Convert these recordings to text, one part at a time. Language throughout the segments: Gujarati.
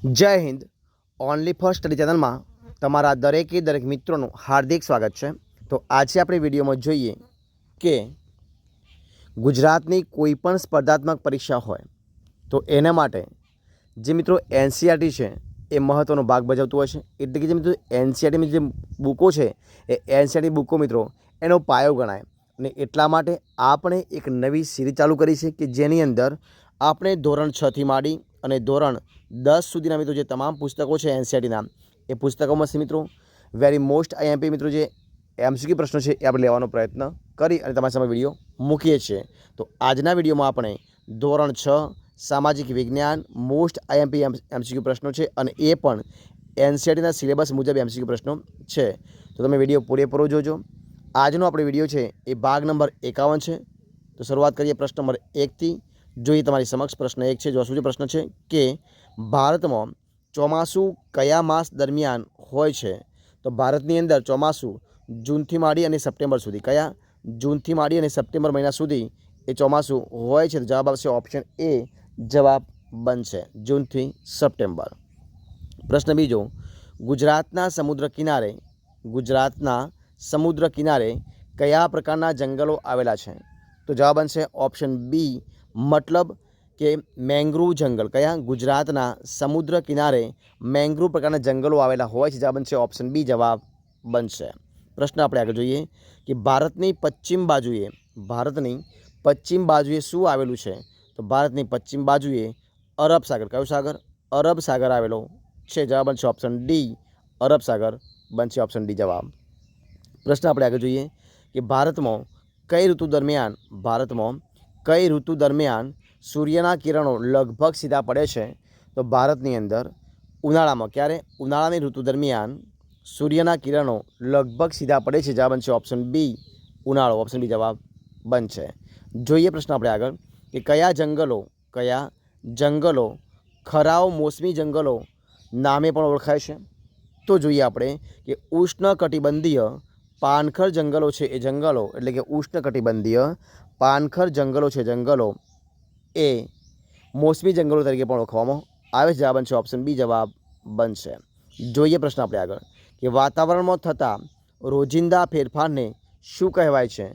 જય હિન્દ. ઓનલી ફોર સ્ટડી ચેનલમાં તમારા દરેક મિત્રોનું હાર્દિક સ્વાગત છે. તો આજે આપણે વિડીયોમાં જોઈએ કે ગુજરાતની કોઈ પણ સ્પર્ધાત્મક પરીક્ષા હોય તો એના માટે જે મિત્રો એનસીઆરટી છે એ મહત્ત્વનો ભાગ ભજવતું હોય છે. એટલે કે જે મિત્રો એનસીઆરટીની જે બુકો છે એ એનસીઆરટી બુકો મિત્રો એનો પાયો ગણાય. અને એટલા માટે આપણે એક નવી સિરીઝ ચાલુ કરી છે કે જેની અંદર આપણે ધોરણ 6થી માંડી અને ધોરણ 10 સુધીના મિત્રો જે તમામ પુસ્તકો છે એનસીઆરટીના એ પુસ્તકોમાં મિત્રો વેરી મોસ્ટ આઈએમપી મિત્રો જે એમસીક્યુ પ્રશ્નો છે એ આપણે લેવાનો પ્રયત્ન કરી અને તમારી સામે વિડીયો મૂકીએ છીએ. તો આજના વિડીયોમાં આપણે ધોરણ 6 સામાજિક વિજ્ઞાન મોસ્ટ આઈએમપી એમસીક્યુ પ્રશ્નો છે અને એ પણ એનસીઆરટીના સિલેબસ મુજબ એમસીક્યુ પ્રશ્નો છે. તો તમે વિડીયો પૂરેપૂરો જોજો. આજનો આપણે વિડીયો છે એ ભાગ નંબર 51 છે. તો શરૂઆત કરીએ પ્રશ્ન નંબર 1થી. જોઈએ તમારી સમક્ષ પ્રશ્ન 1 છે. જો શું પ્રશ્ન છે કે ભારતમાં ચોમાસું કયા માસ દરમિયાન હોય છે? તો ભારતની અંદર ચોમાસું જૂનથી માંડી અને સપ્ટેમ્બર સુધી, કયા જૂનથી માંડી અને સપ્ટેમ્બર મહિના સુધી એ ચોમાસું હોય છે? તો જવાબ આવશે ઓપ્શન એ, જવાબ બનશે જૂનથી સપ્ટેમ્બર. પ્રશ્ન બીજો, ગુજરાતના સમુદ્ર કિનારે કયા પ્રકારના જંગલો આવેલા છે? તો જવાબ બનશે ઓપ્શન બી, મતલબ કે મેંગ્રુવ જંગલ. કયા? ગુજરાતના સમુદ્ર કિનારે મેંગ્રુવ પ્રકારના જંગલો આવેલા હોય છે. જવાબ બનશે ઓપ્શન બી, જવાબ બનશે. પ્રશ્ન આપણે આગળ જોઈએ કે ભારતની પશ્ચિમ બાજુએ શું આવેલું છે? તો ભારતની પશ્ચિમ બાજુએ અરબ સાગર. કયો સાગર? અરબ સાગર આવેલો છે. જવાબ બનશે ઓપ્શન ડી, અરબ સાગર બનશે ઓપ્શન ડી જવાબ. પ્રશ્ન આપણે આગળ જોઈએ કે ભારતમાં કઈ ઋતુ દરમિયાન સૂર્યના કિરણો લગભગ સીધા પડે છે? તો ભારતની અંદર ઉનાળામાં. ક્યારે? ઉનાળાની ઋતુ દરમિયાન સૂર્યના કિરણો લગભગ સીધા પડે છે. જવાબ બનશે ઓપ્શન બી, ઉનાળો. ઓપ્શન બી જવાબ બનશે. જોઈએ પ્રશ્ન આપણે આગળ કે કયા જંગલો ખરાઓ મોસમી જંગલો નામે પણ ઓળખાય છે? તો જોઈએ આપણે કે ઉષ્ણકટિબંધીય પાનખર જંગલો છે એ જંગલો, એટલે કે ઉષ્ણકટિબંધીય પાનખર જંગલો છે જંગલો એ મોસમી જંગલો તરીકે પણ ઓળખવામાં આવે છે. જવાબ બનશે ઓપ્શન બી, જવાબ બનશે. જોઈએ પ્રશ્ન આપણે આગળ કે વાતાવરણમાં થતા રોજિંદા ફેરફારને શું કહેવાય છે?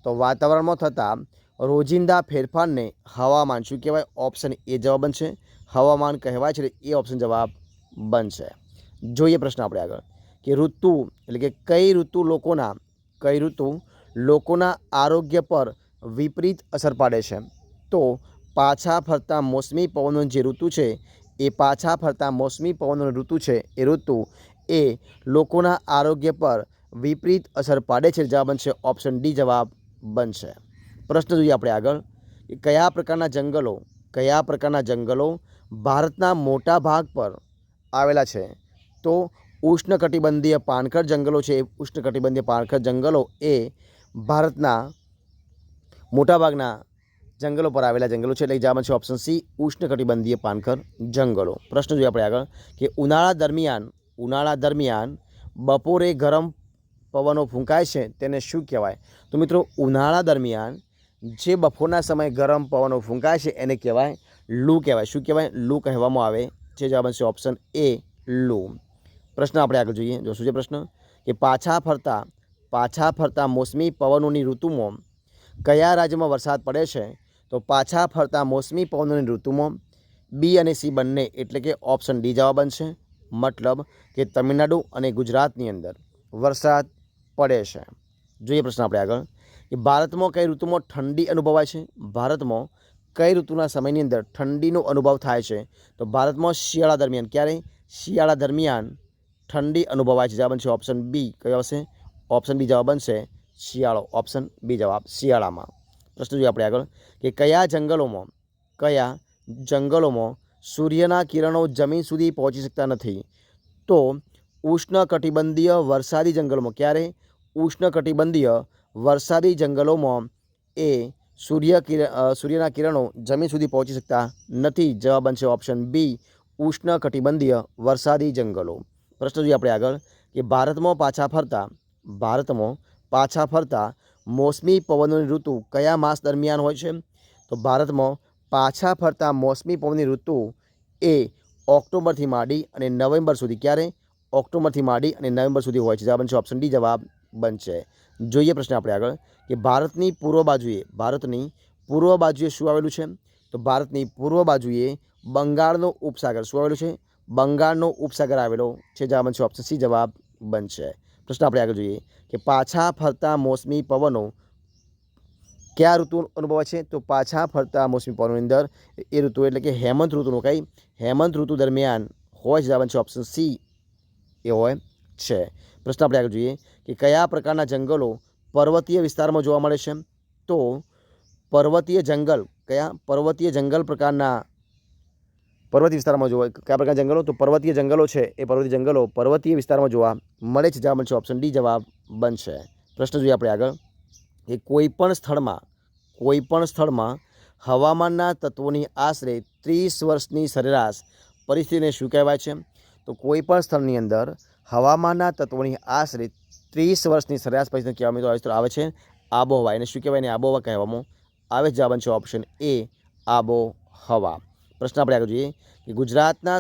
તો વાતાવરણમાં થતા રોજિંદા ફેરફારને હવામાન શું કહેવાય? ઓપ્શન એ જવાબ બનશે, હવામાન કહેવાય છે. એ ઓપ્શન જવાબ બનશે. જોઈએ પ્રશ્ન આપણે આગળ કે ઋતુ એટલે કે કઈ ઋતુ લોકોના આરોગ્ય પર વિપરીત અસર પાડે છે? તો પાછા ફરતા મોસમી પવનોની જે ઋતુ છે એ પાછા ફરતા મોસમી પવનોની ઋતુ છે એ ઋતુ એ લોકોના આરોગ્ય પર વિપરીત અસર પાડે છે. જવાબ બનશે ઓપ્શન ડી, જવાબ બનશે. પ્રશ્ન જોઈએ આપણે આગળ કે કયા પ્રકારના જંગલો ભારતના મોટા ભાગ પર આવેલા છે? તો ઉષ્ણકટિબંધીય પાનખર જંગલો છે. ઉષ્ણકટિબંધીય પાનખર જંગલો એ ભારતના મોટાભાગના જંગલો પર આવેલા જંગલો છે. એટલે જવાબ છે ઓપ્શન સી, ઉષ્ણકટિબંધીય પાનખર જંગલો. પ્રશ્ન જોઈએ આપણે આગળ કે ઉનાળા દરમિયાન બપોરે ગરમ પવનો ફૂંકાય છે તેને શું કહેવાય? તો મિત્રો ઉનાળા દરમિયાન જે બપોરના સમયે ગરમ પવનો ફૂંકાય છે એને કહેવાય લૂ કહેવાય. શું કહેવાય? લૂ કહેવામાં આવે છે. જવાબ છે ઓપ્શન એ, લૂ. પ્રશ્ન આપણે આગળ જોઈએ. જો શું છે પ્રશ્ન કે પાછા ફરતા મોસમી પવનોની ઋતુમાં કયા રાજ્યમાં વરસાદ પડે છે? તો પાછા ફરતા મોસમી પવનોની ઋતુમાં બી અને સી બંને, એટલે કે ઓપ્શન ડી જવાબ બનશે. મતલબ કે તમિલનાડુ અને ગુજરાતની અંદર વરસાદ પડે છે. જોઈએ પ્રશ્ન આપણે આગળ કે ભારતમાં કઈ ઋતુમાં ઠંડી અનુભવાય છે? ભારતમાં કઈ ઋતુના સમયની અંદર ઠંડીનો અનુભવ થાય છે? તો ભારતમાં શિયાળા દરમિયાન. ક્યારે? શિયાળા દરમિયાન ઠંડી અનુભવાય છે. જવાબ બનશે ઓપ્શન બી. કયો આવશે? ઓપ્શન બી જવાબ બનશે શિયાળો. ઓપ્શન બી જવાબ શિયાળામાં. પ્રશ્ન જોઈએ આપણે આગળ કે કયા જંગલોમાં સૂર્યના કિરણો જમીન સુધી પહોંચી શકતા નથી? તો ઉષ્ણકટિબંધીય વરસાદી જંગલોમાં. ક્યારે? ઉષ્ણકટિબંધીય વરસાદી જંગલોમાં એ સૂર્યના કિરણો જમીન સુધી પહોંચી શકતા નથી. જવાબ બનશે ઓપ્શન બી, ઉષ્ણકટિબંધીય વરસાદી જંગલો. પ્રશ્ન જોઈએ આપણે આગળ કે ભારતમાં પાછા ફરતા મોસમી પવનોની ઋતુ કયા માસ દરમિયાન હોય છે? તો ભારતમાં પાછા ફરતા મોસમી પવનની ઋતુ એ ઓક્ટોબરથી માંડી અને નવેમ્બર સુધી. ક્યારે? ઓક્ટોબરથી માંડી અને નવેમ્બર સુધી હોય છે. જવાબ બનશે ઓપ્શન ડી. જવાબ બનશે. જોઈએ પ્રશ્ન આપણે આગળ કે ભારતની પૂર્વ બાજુએ શું આવેલું છે? તો ભારતની પૂર્વ બાજુએ બંગાળનો ઉપસાગર શું આવેલું છે? બંગાળનો ઉપસાગર આવેલો છે. જવાબ બનશે ઓપ્શન સી. જવાબ બનશે. પ્રશ્ન આપણે આગળ જોઈએ કે પાછા ફરતા મોસમી પવનો કયા ઋતુ અનુભવાય છે? તો પાછા ફરતા મોસમી પવનોની અંદર એ ઋતુ એટલે કે હેમંત ઋતુનો હેમંત ઋતુ દરમિયાન હોય છે. જવાબ બનશે ઓપ્શન સી એ હોય છે. પ્રશ્ન આપણે આગળ જોઈએ કે કયા પ્રકારના જંગલો પર્વતીય વિસ્તારમાં જોવા મળે છે? તો પર્વતીય વિસ્તારમાં જોવા કયા પ્રકારના જંગલો? તો પર્વતીય જંગલો છે એ પર્વતીય જંગલો પર્વતીય વિસ્તારમાં જોવા મળે છે. જવાબ બનશે ઓપ્શન ડી. જવાબ બનશે. પ્રશ્ન જોઈએ આપણે આગળ કે કોઈપણ સ્થળમાં હવામાનના તત્વોની આશરે 30 વર્ષની સરેરાશ પરિસ્થિતિને શું કહેવાય છે? તો કોઈપણ સ્થળની અંદર હવામાનના તત્વોની આશરે 30 વર્ષની સરેરાશ પરિસ્થિતિ કહેવામાં આવે છે આબોહવા. એને શું કહેવાય? એને આબોહવા કહેવામાં આવે. જવાબ બનશે ઓપ્શન એ. આબોહવા. પ્રશ્ન આપણે આગળ જોઈએ કે ગુજરાતના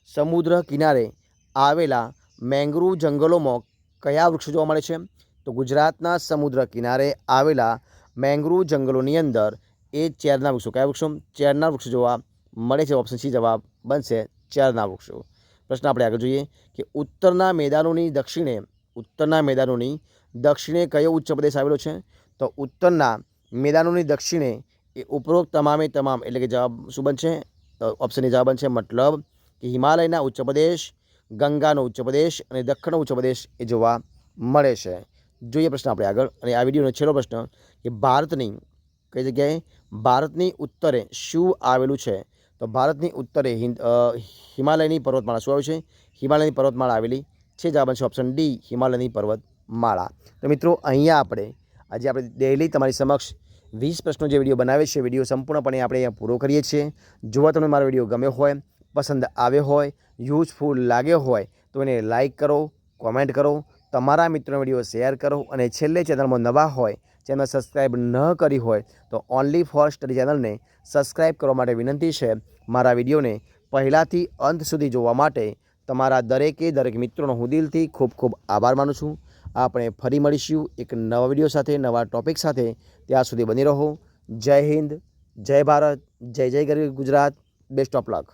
સમુદ્ર કિનારે આવેલા મેંગ્રુવ જંગલોમાં કયા વૃક્ષો જોવા મળે છે? તો ગુજરાતના સમુદ્ર કિનારે આવેલા મેંગ્રુવ જંગલોની અંદર એ ચેરના વૃક્ષો. કયા વૃક્ષો? ચેરના વૃક્ષો જોવા મળે છે. Option C. જવાબ બનશે ચેરના વૃક્ષો. પ્રશ્ન આપણે આગળ જોઈએ કે ઉત્તરના મેદાનોની દક્ષિણે કયો ઉચ્ચ પ્રદેશ આવેલો છે? તો ઉત્તરના મેદાનોની દક્ષિણે એ ઉપરોક્ત તમામે તમામ એટલે કે જવાબ શું બનશે? ઓપ્શન એ જવાબ બનશે. મતલબ કે હિમાલયના ઉચ્ચ પ્રદેશ, ગંગાનો ઉચ્ચ પ્રદેશ અને દક્ષિણનો ઉચ્ચ પ્રદેશ એ જોવા મળે છે. જોઈએ પ્રશ્ન આપણે આગળ અને આ વિડીયોનો છેલ્લો પ્રશ્ન કે ભારતની ઉત્તરે શું આવેલું છે? તો ભારતની ઉત્તરે હિમાલયની પર્વતમાળા શું આવેલું છે? હિમાલયની પર્વતમાળા આવેલી છે. જવાબ બનશે ઓપ્શન ડી. હિમાલયની પર્વતમાળા. તો મિત્રો અહીંયા આપણે ડેઇલી તમારી સમક્ષ 20 પ્રશ્નો જે વિડીયો બનાવે છે વિડીયો સંપૂર્ણપણે આપણે અહીંયા પૂરો કરીએ છીએ. જો તમને મારો વિડીયો ગમ્યો હોય, પસંદ આવ્યો હોય, યુઝફુલ લાગ્યો હોય તો એને લાઇક કરો, કોમેન્ટ કરો, તમારા મિત્રોને વિડીયો શેર કરો અને છેલ્લે ચેનલમાં નવા હોય, ચેનલ સબસ્ક્રાઈબ ન કરી હોય તો ઓનલી ફોર સ્ટડી ચેનલને સબસ્ક્રાઈબ કરવા માટે વિનંતી છે. મારા વિડીયોને પહેલાંથી અંત સુધી જોવા માટે તમારા દરેક મિત્રોનો હું દિલથી ખૂબ ખૂબ આભાર માનું છું. આપણે ફરી મળીશું એક નવા વિડીયો સાથે, નવા ટોપિક સાથે. ત્યાં સુધી બની રહો. જય હિન્દ, જય ભારત, જય જય ગરવી ગુજરાત. Best of luck.